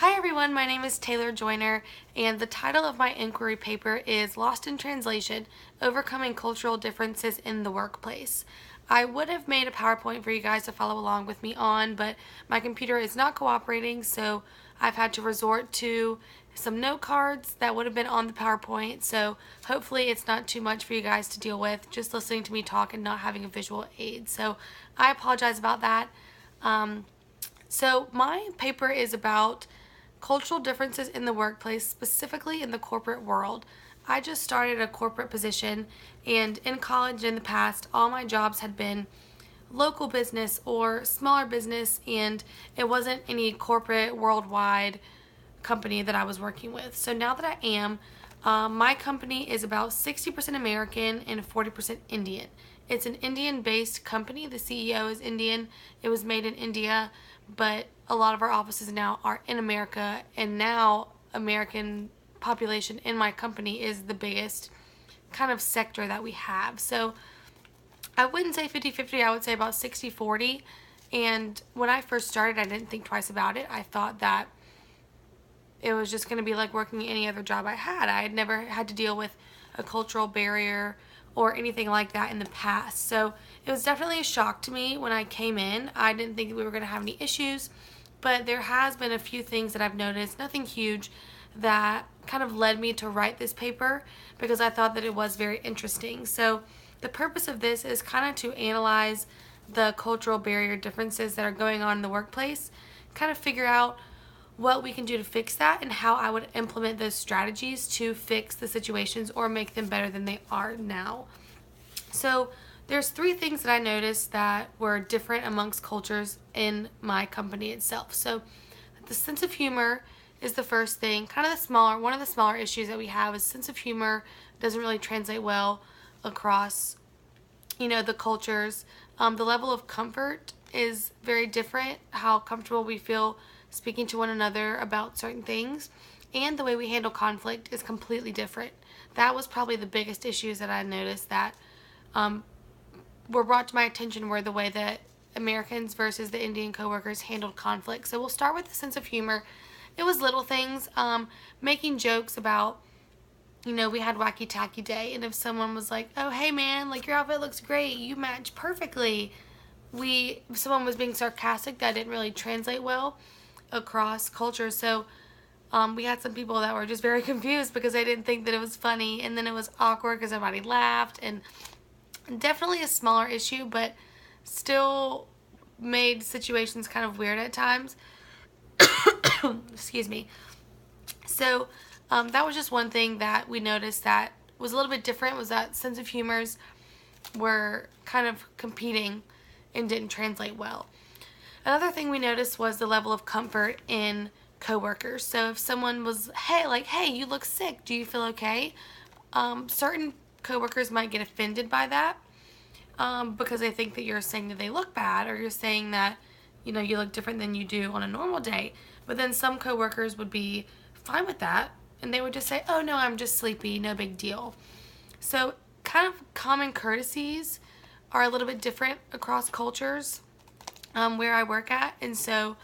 Hi everyone, my name is Taylor Joyner, and the title of my inquiry paper is Lost in Translation, Overcoming Cultural Differences in the Workplace. I would have made a PowerPoint for you guys to follow along with me on, but my computer is not cooperating, so I've had to resort to some note cards that would have been on the PowerPoint, so hopefully it's not too much for you guys to deal with, just listening to me talk and not having a visual aid. So I apologize about that. So my paper is about cultural differences in the workplace, specifically in the corporate world. I just started a corporate position, and in college in the past, all my jobs had been local business or smaller business, and it wasn't any corporate worldwide company that I was working with. So now that I am, my company is about 60% American and 40% Indian. It's an Indian-based company. The CEO is Indian. It was made in India, but a lot of our offices now are in America, and now American population in my company is the biggest kind of sector that we have. So I wouldn't say 50-50, I would say about 60-40. And when I first started, I didn't think twice about it. I thought that it was just going to be like working any other job I had. I had never had to deal with a cultural barrier or anything like that in the past. So it was definitely a shock to me when I came in. I didn't think we were going to have any issues, but there has been a few things that I've noticed, nothing huge, that kind of led me to write this paper because I thought that it was very interesting. So the purpose of this is kind of to analyze the cultural barrier differences that are going on in the workplace, kind of figure out what we can do to fix that and how I would implement those strategies to fix the situations or make them better than they are now. So there's three things that I noticed that were different amongst cultures in my company itself. So the sense of humor is the first thing. One of the smaller issues that we have is sense of humor doesn't really translate well across, the cultures. The level of comfort is very different, how comfortable we feel speaking to one another about certain things, and the way we handle conflict is completely different. That was probably the biggest issues that I noticed that were brought to my attention, were the way that Americans versus the Indian coworkers handled conflict. So we'll start with the sense of humor. It was little things, making jokes about, we had Wacky Tacky Day, and if someone was like, oh, hey man, like your outfit looks great, you match perfectly. If someone was being sarcastic, that didn't really translate well across cultures. So we had some people that were just very confused because they didn't think that it was funny, and then it was awkward because everybody laughed, and definitely a smaller issue, but still made situations kind of weird at times. Excuse me. So that was just one thing that we noticed that was a little bit different, was that sense of humors were kind of competing and didn't translate well. Another thing we noticed was the level of comfort in coworkers. So if someone was, hey, you look sick, do you feel okay? Certain coworkers might get offended by that because they think that you're saying that they look bad, or you're saying that, you look different than you do on a normal day. But then some coworkers would be fine with that, and they would just say, oh no, I'm just sleepy, no big deal. So kind of common courtesies are a little bit different across cultures where I work at, and so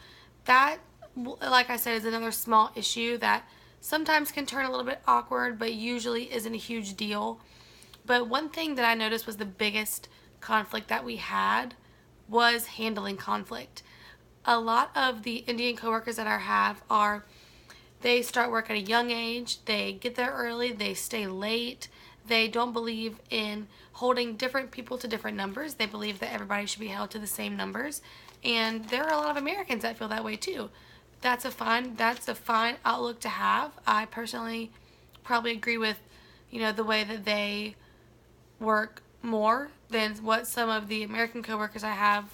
that, like I said, is another small issue that sometimes can turn a little bit awkward, but usually isn't a huge deal. But one thing that I noticed was the biggest conflict that we had was handling conflict. A lot of the Indian coworkers that I have they start work at a young age, they get there early, they stay late, they don't believe in holding different people to different numbers. They believe that everybody should be held to the same numbers. And there are a lot of Americans that feel that way too. That's a fine outlook to have. I personally probably agree with, the way that they work more than what some of the American coworkers I have,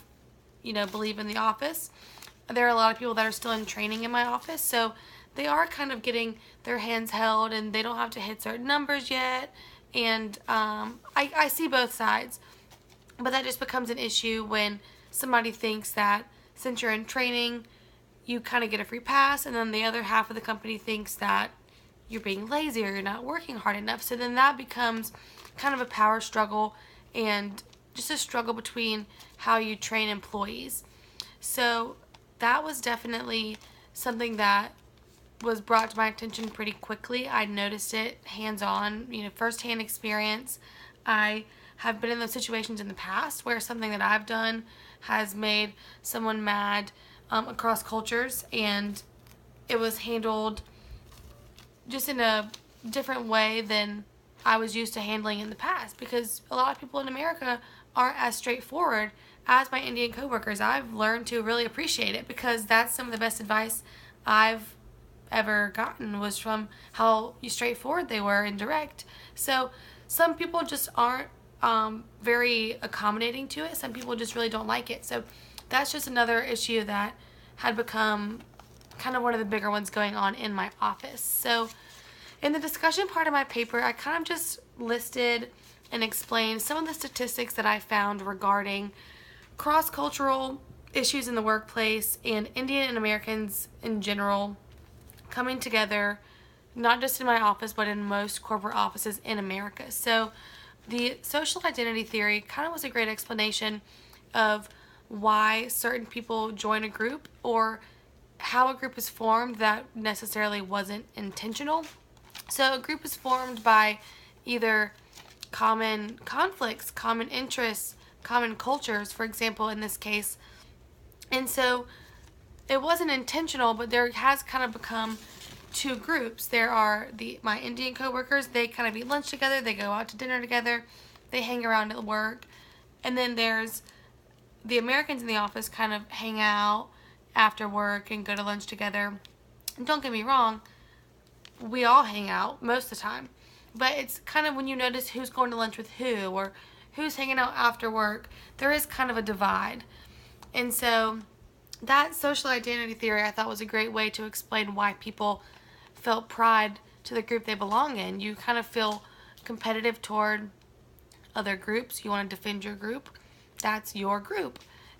believe in the office. There are a lot of people that are still in training in my office, so they are kind of getting their hands held, and they don't have to hit certain numbers yet. And I see both sides, but that just becomes an issue when somebody thinks that since you're in training, you kind of get a free pass, and then the other half of the company thinks that you're being lazy or you're not working hard enough. So then that becomes kind of a power struggle and just a struggle between how you train employees. So that was definitely something that was brought to my attention pretty quickly. I noticed it hands-on, firsthand experience. I have been in those situations in the past where something that I've done has made someone mad across cultures, and it was handled just in a different way than I was used to handling in the past, because a lot of people in America aren't as straightforward as my Indian coworkers. I've learned to really appreciate it, because that's some of the best advice I've ever gotten was from how straightforward they were and direct. So some people just aren't very accommodating to it. Some people just really don't like it. So that's just another issue that had become kind of one of the bigger ones going on in my office. So in the discussion part of my paper, I kind of just listed and explained some of the statistics that I found regarding cross-cultural issues in the workplace and Indian and Americans in general coming together, not just in my office, but in most corporate offices in America. So the social identity theory kind of was a great explanation of why certain people join a group, or how a group is formed that necessarily wasn't intentional. So a group is formed by either common conflicts, common interests, common cultures, for example, in this case. And so it wasn't intentional, but there has kind of become two groups. There are my Indian coworkers. They kind of eat lunch together. They go out to dinner together. They hang around at work. And then there's the Americans in the office, kind of hang out after work and go to lunch together. And don't get me wrong, we all hang out most of the time. But it's kind of when you notice who's going to lunch with who, or who's hanging out after work, there is kind of a divide. And so that social identity theory I thought was a great way to explain why people felt pride to the group they belong in. You kind of feel competitive toward other groups. You want to defend your group. That's your group.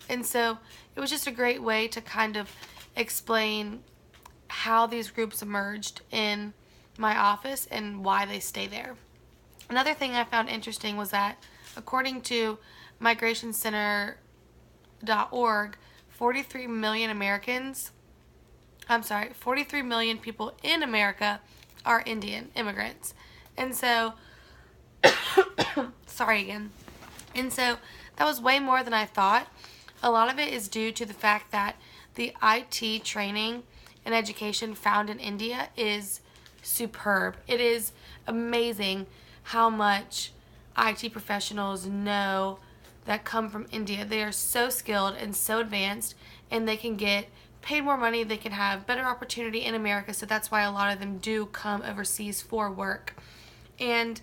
And so it was just a great way to kind of explain how these groups emerged in my office and why they stay there. Another thing I found interesting was that according to migrationcenter.org, 43 million people in America are Indian immigrants. And so, sorry again. And so that was way more than I thought. A lot of it is due to the fact that the IT training and education found in India is superb. It is amazing how much IT professionals know that come from India. They are so skilled and so advanced, and they can get paid more money. They can have better opportunity in America, so that's why a lot of them do come overseas for work. And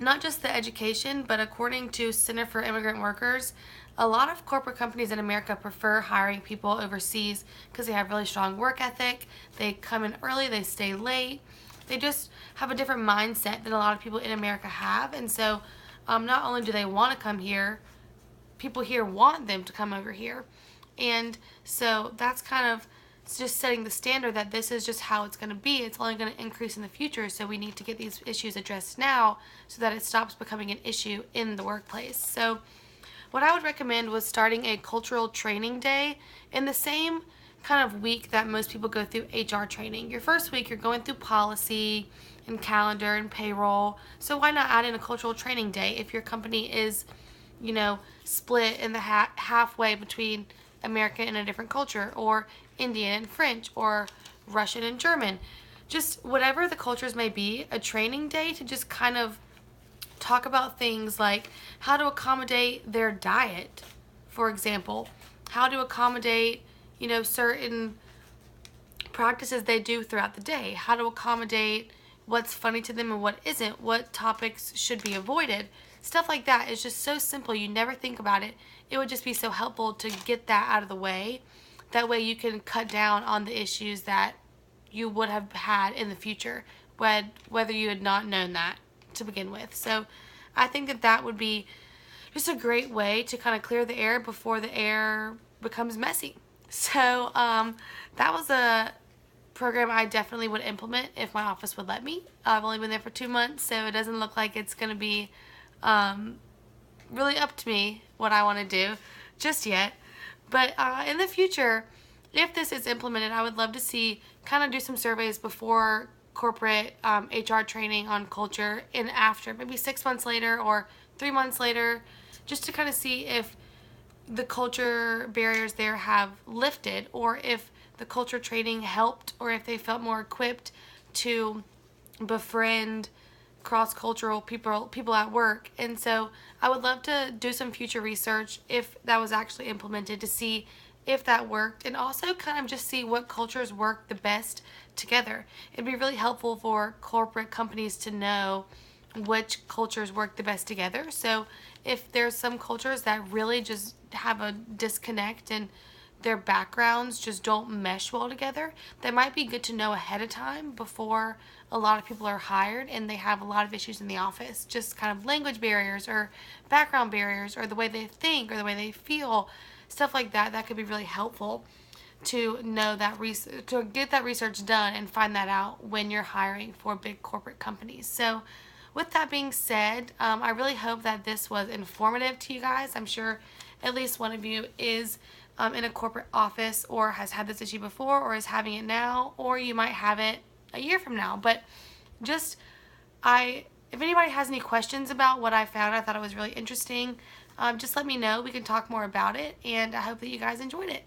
not just the education, but according to Center for Immigrant Workers, a lot of corporate companies in America prefer hiring people overseas because they have really strong work ethic. They come in early, they stay late. They just have a different mindset than a lot of people in America have. And so not only do they want to come here, people here want them to come over here. And so that's kind of just setting the standard that this is just how it's going to be. It's only going to increase in the future, so we need to get these issues addressed now so that it stops becoming an issue in the workplace. So what I would recommend was starting a cultural training day in the same kind of week that most people go through HR training. Your first week, you're going through policy and calendar and payroll. So why not add in a cultural training day if your company is, split in the halfway between American and a different culture, or Indian and French, or Russian and German. Just whatever the cultures may be, a training day to just kind of talk about things like how to accommodate their diet, for example, how to accommodate, certain practices they do throughout the day, how to accommodate what's funny to them and what isn't, what topics should be avoided. Stuff like that is just so simple. You never think about it. It would just be so helpful to get that out of the way. That way you can cut down on the issues that you would have had in the future, whether you had not known that to begin with. So I think that would be just a great way to kind of clear the air before the air becomes messy. So that was a program I definitely would implement if my office would let me. I've only been there for 2 months, so it doesn't look like it's going to be really up to me what I want to do just yet. But in the future, if this is implemented, I would love to see, kind of do some surveys before corporate HR training on culture and after, maybe 6 months later or 3 months later, just to kind of see if the culture barriers there have lifted, or if the culture training helped, or if they felt more equipped to befriend cross-cultural people at work. And so I would love to do some future research if that was actually implemented, to see if that worked, and also kind of just see what cultures work the best together. It'd be really helpful for corporate companies to know which cultures work the best together. So if there's some cultures that really just have a disconnect and their backgrounds just don't mesh well together, that might be good to know ahead of time before a lot of people are hired and they have a lot of issues in the office. Just kind of language barriers or background barriers, or the way they think or the way they feel, stuff like that. That could be really helpful to know that, to get that research done and find that out when you're hiring for big corporate companies. So with that being said, I really hope that this was informative to you guys. I'm sure at least one of you is in a corporate office, or has had this issue before, or is having it now, or you might have it a year from now. But just, if anybody has any questions about what I found, I thought it was really interesting, just let me know. We can talk more about it, and I hope that you guys enjoyed it.